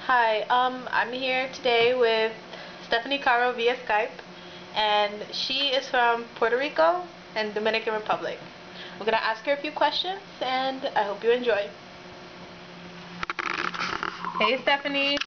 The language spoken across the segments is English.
Hi, I'm here today with Stephanie Caro via Skype, and she is from Puerto Rico and Dominican Republic. I'm going to ask her a few questions, and I hope you enjoy. Hey, Stephanie.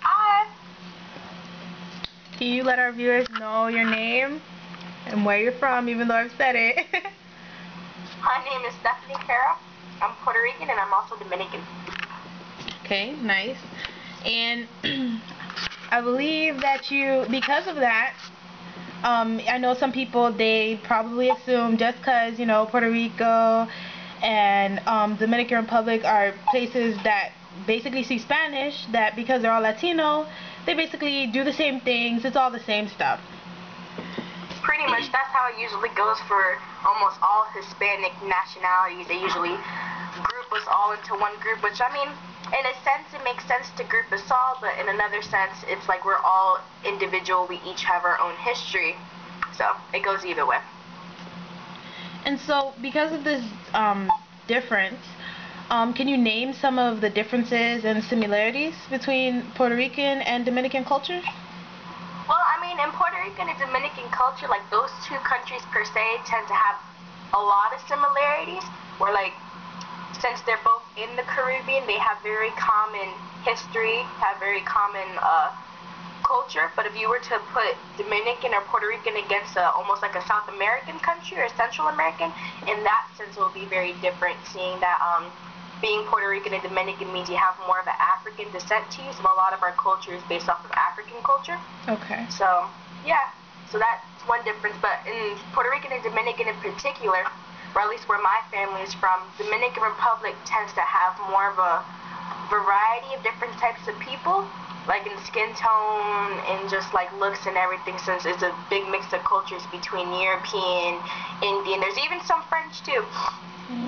Hi. Can you let our viewers know your name and where you're from, even though I've said it? My name is Stephanie Caros. I'm Puerto Rican and I'm also Dominican. Okay, nice. And I believe that you, because of that, I know some people, they probably assume just because, Puerto Rico and Dominican Republic are places that basically speak Spanish, that because they're all Latino, they basically do the same things. It's all the same stuff. Pretty much, that's how it usually goes for almost all Hispanic nationalities. They usually group us all into one group, which, I mean, in a sense, it makes sense to group us all, but in another sense, it's like we're all individual. We each have our own history, so it goes either way. And so, because of this difference, can you name some of the differences and similarities between Puerto Rican and Dominican culture? Well, I mean, in Puerto Rican and Dominican culture, like, those two countries per se tend to have a lot of similarities, where, like, since they're both in the Caribbean, they have very common history, have very common culture. But if you were to put Dominican or Puerto Rican against almost like a South American country or Central American, in that sense it will be very different, seeing that being Puerto Rican and Dominican means you have more of an African descent to you, so a lot of our culture is based off of African culture. Okay. So, yeah, so that's one difference. But in Puerto Rican and Dominican in particular, or at least where my family is from, Dominican Republic tends to have more of a variety of different types of people, like in skin tone and just like looks and everything, since it's a big mix of cultures between European, Indian, there's even some French too.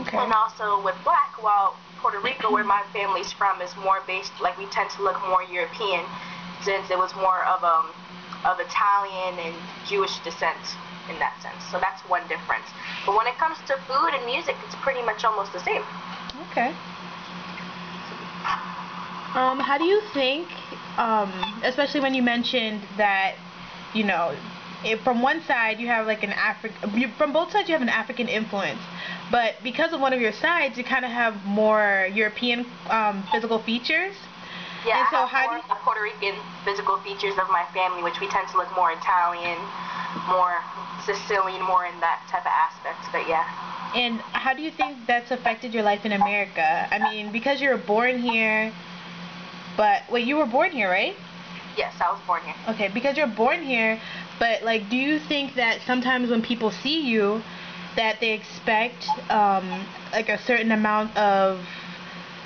Okay. And also with black, while Puerto Rico, where my family's from, is more based, like, we tend to look more European, since it was more of Italian and Jewish descent in that sense. So that's one difference. But when it comes to food and music, it's pretty much almost the same. Okay. How do you think, especially when you mentioned that, if from one side you have like from both sides you have an African influence, but because of one of your sides you kind of have more European physical features. Yeah, and so I have more of the Puerto Rican physical features of my family, which we tend to look more Italian, more Sicilian, more in that type of aspect, but yeah. And how do you think that's affected your life in America? I mean, because you were born here, but wait, you were born here, right? Yes, I was born here. Okay, because you're born here, but like, do you think that sometimes when people see you, that they expect like a certain amount of,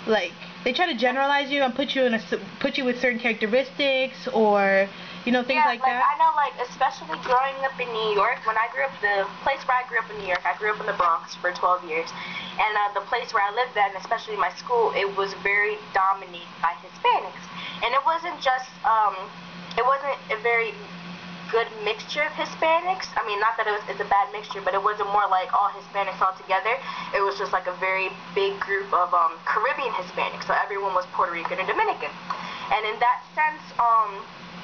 like, they try to generalize you and put you with certain characteristics, or things like that? I know, like, especially growing up in New York, when I grew up, the place where I grew up in New York, I grew up in the Bronx for 12 years, and the place where I lived at, and especially my school, it was very dominated by Hispanics, and it wasn't just, it wasn't a very good mixture of Hispanics. I mean, not that it's a bad mixture, but it wasn't more like all Hispanics all together. It was just like a very big group of Caribbean Hispanics, so everyone was Puerto Rican and Dominican. And in that sense,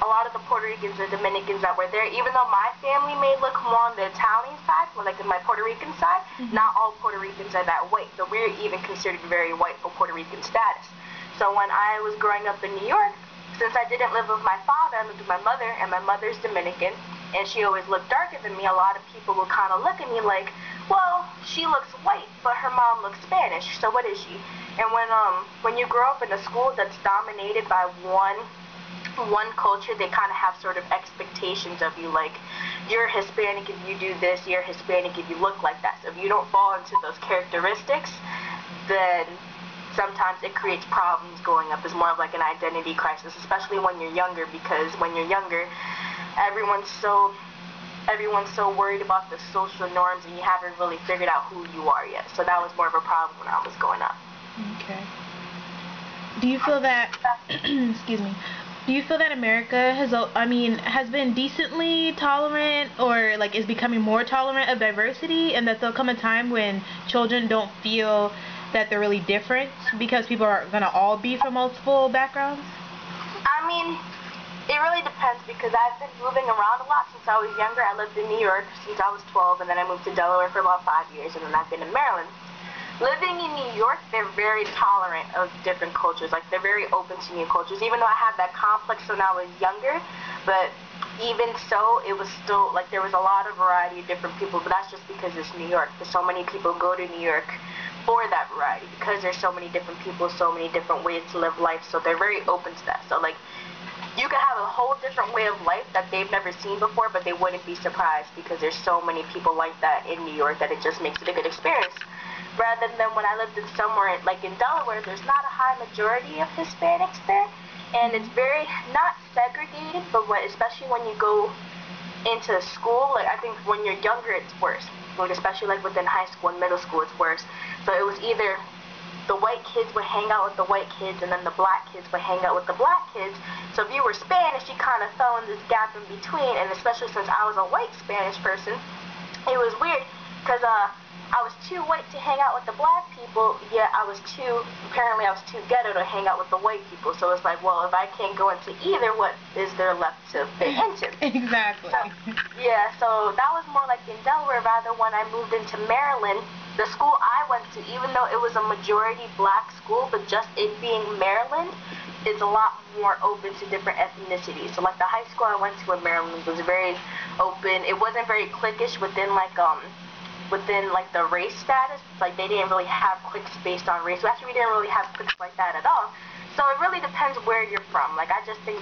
a lot of the Puerto Ricans and Dominicans that were there, even though my family may look more on the Italian side, like in my Puerto Rican side, not all Puerto Ricans are that white, so we're even considered very white for Puerto Rican status. So when I was growing up in New York, since I didn't live with my father, I lived with my mother, and my mother's Dominican, and she always looked darker than me, a lot of people would kind of look at me like, well, she looks white, but her mom looks Spanish, so what is she? And when you grow up in a school that's dominated by one culture, they kind of have sort of expectations of you, like, you're Hispanic if you do this, you're Hispanic if you look like that. So if you don't fall into those characteristics, then sometimes it creates problems growing up. It's more of like an identity crisis, especially when you're younger, because when you're younger, everyone's so worried about the social norms, and you haven't really figured out who you are yet. So that was more of a problem when I was growing up. Okay. Do you feel that excuse me, do you feel that America has been decently tolerant, or like is becoming more tolerant of diversity, and that there'll come a time when children don't feel that they're really different because people are going to all be from multiple backgrounds? I mean, it really depends because I've been moving around a lot since I was younger. I lived in New York since I was 12, and then I moved to Delaware for about 5 years, and then I've been in Maryland. Living in New York, they're very tolerant of different cultures. Like, they're very open to new cultures, even though I had that complex when I was younger. But even so, it was still, like, there was a lot of variety of different people, but that's just because it's New York. There's so many people go to New York for that variety because there's so many different people, so many different ways to live life, so they're very open to that. So, like, you could have a whole different way of life that they've never seen before, but they wouldn't be surprised because there's so many people like that in New York that it just makes it a good experience. Rather than when I lived in somewhere like in Delaware, there's not a high majority of Hispanics there, and it's very not segregated, but especially when you go into school, like I think when you're younger it's worse. Like especially like within high school and middle school it's worse. So it was either the white kids would hang out with the white kids, and then the black kids would hang out with the black kids. So if you were Spanish, you kind of fell in this gap in between, and especially since I was a white Spanish person, it was weird because I was too white to hang out with the black people, yet apparently I was too ghetto to hang out with the white people. So it's like, well, if I can't go into either, what is there left to fit into? Exactly. So, yeah, so that was more like in Delaware. Rather, when I moved into Maryland, the school I went to, even though it was a majority black school, but just it being Maryland, is a lot more open to different ethnicities. So like the high school I went to in Maryland was very open. It wasn't very cliquish within the race status. Like they didn't really have cliques based on race. Actually, we didn't really have cliques like that at all. So it really depends where you're from. Like I just think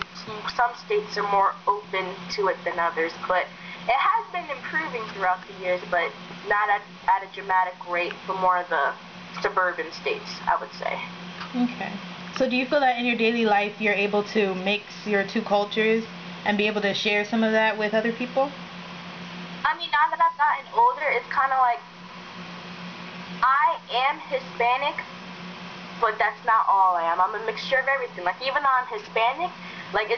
some states are more open to it than others, but it has been improving throughout the years, but not at a dramatic rate for more of the suburban states, I would say. Okay. So do you feel that in your daily life you're able to mix your two cultures and be able to share some of that with other people? I mean, now that I've gotten older, it's kind of like I am Hispanic, but that's not all I am. I'm a mixture of everything. Like, even though I'm Hispanic, like,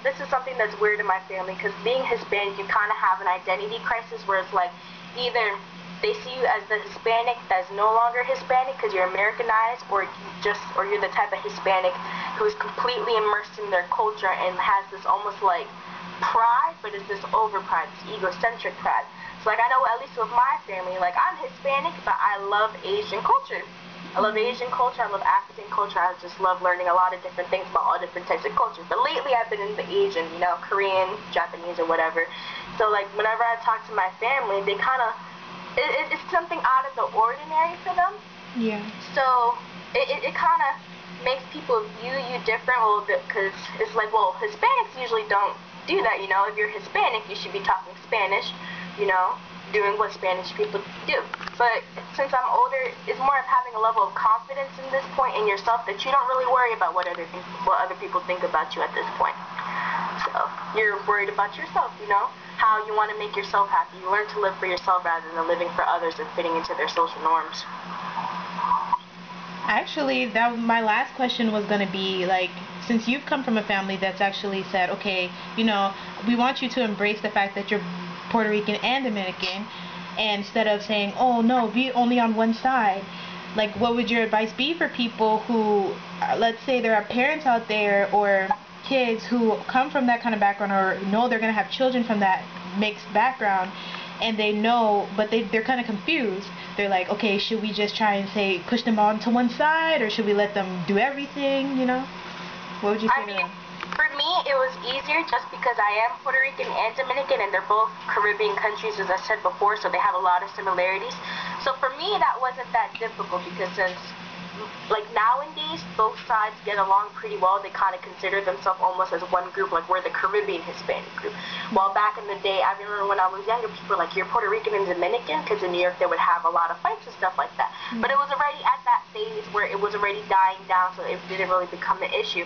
this is something that's weird in my family, because being Hispanic, you kind of have an identity crisis where it's like, either they see you as the Hispanic that's no longer Hispanic because you're Americanized, or you're the type of Hispanic who's completely immersed in their culture and has this almost like pride, but it's this over pride, this egocentric pride. So like I know at least with my family, like I'm Hispanic, but I love Asian culture. I love Asian culture, I love African culture, I just love learning a lot of different things about all different types of cultures. But lately I've been into Asian, Korean, Japanese, or whatever. So like whenever I talk to my family, they kind of, it's something out of the ordinary for them. Yeah. So it kind of makes people view you different a little bit, because it's like, well, Hispanics usually don't do that, If you're Hispanic, you should be talking Spanish, doing what Spanish people do. But since I'm older, it's more of having a level of confidence in this point in yourself that you don't really worry about what other people think about you at this point. So you're worried about yourself, how you want to make yourself happy. You learn to live for yourself rather than living for others and fitting into their social norms. Actually, my last question was going to be, like, since you've come from a family that's actually said, okay, we want you to embrace the fact that you're Puerto Rican and Dominican, and instead of saying, oh no, be only on one side, like, what would your advice be for people who, let's say there are parents out there or kids who come from that kind of background, or know they're going to have children from that mixed background, and they know, but they're kind of confused. They're like, okay, should we just try and say, push them on to one side, or should we let them do everything, What would you say to them? For me, it was easier just because I am Puerto Rican and Dominican, and they're both Caribbean countries, as I said before, so they have a lot of similarities. So for me, that wasn't that difficult, because since, like, nowadays, both sides get along pretty well. They kind of consider themselves almost as one group, like we're the Caribbean Hispanic group. While back in the day, I remember when I was younger, people were like, you're Puerto Rican and Dominican, because in New York they would have a lot of fights and stuff like that. But it was already at that phase where it was already dying down, so it didn't really become an issue.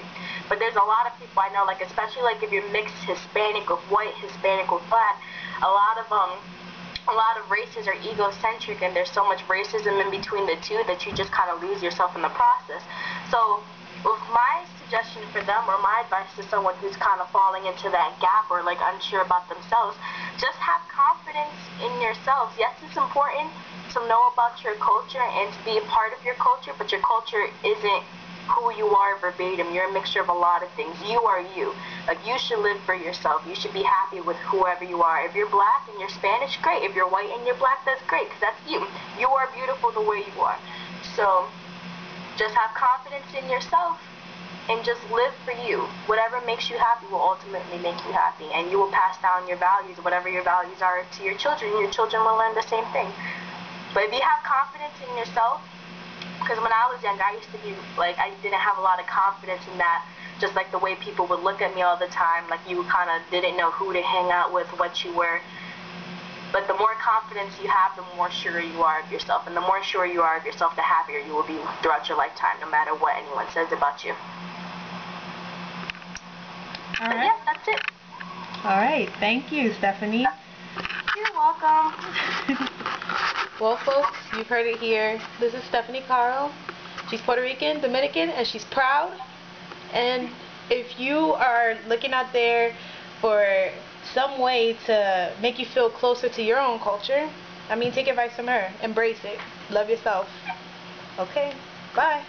But there's a lot of people I know, like, especially like if you're mixed Hispanic with white, Hispanic with black, a lot of races are egocentric, and there's so much racism in between the two that you just kind of lose yourself in the process. So with my suggestion for them, or my advice to someone who's kind of falling into that gap, or like unsure about themselves, just have confidence in yourselves. Yes, it's important to know about your culture and to be a part of your culture, but your culture isn't who you are verbatim. You're a mixture of a lot of things. You are you. Like, you should live for yourself. You should be happy with whoever you are. If you're black and you're Spanish, great. If you're white and you're black, that's great, because that's you. You are beautiful the way you are. So just have confidence in yourself and just live for you. Whatever makes you happy will ultimately make you happy, and you will pass down your values, whatever your values are, to your children. Your children will learn the same thing. But if you have confidence in yourself, because when I was young, I used to be like, I didn't have a lot of confidence in that, just like the way people would look at me all the time, like you kind of didn't know who to hang out with, what you were. But the more confidence you have, the more sure you are of yourself. And the more sure you are of yourself, the happier you will be throughout your lifetime, no matter what anyone says about you. All right. Yeah, that's it. All right. Thank you, Stephanie. You're welcome. Well, folks, you've heard it here. This is Stephanie Caros. She's Puerto Rican, Dominican, and she's proud. And if you are looking out there for some way to make you feel closer to your own culture, I mean, take advice from her. Embrace it. Love yourself. Okay. Bye.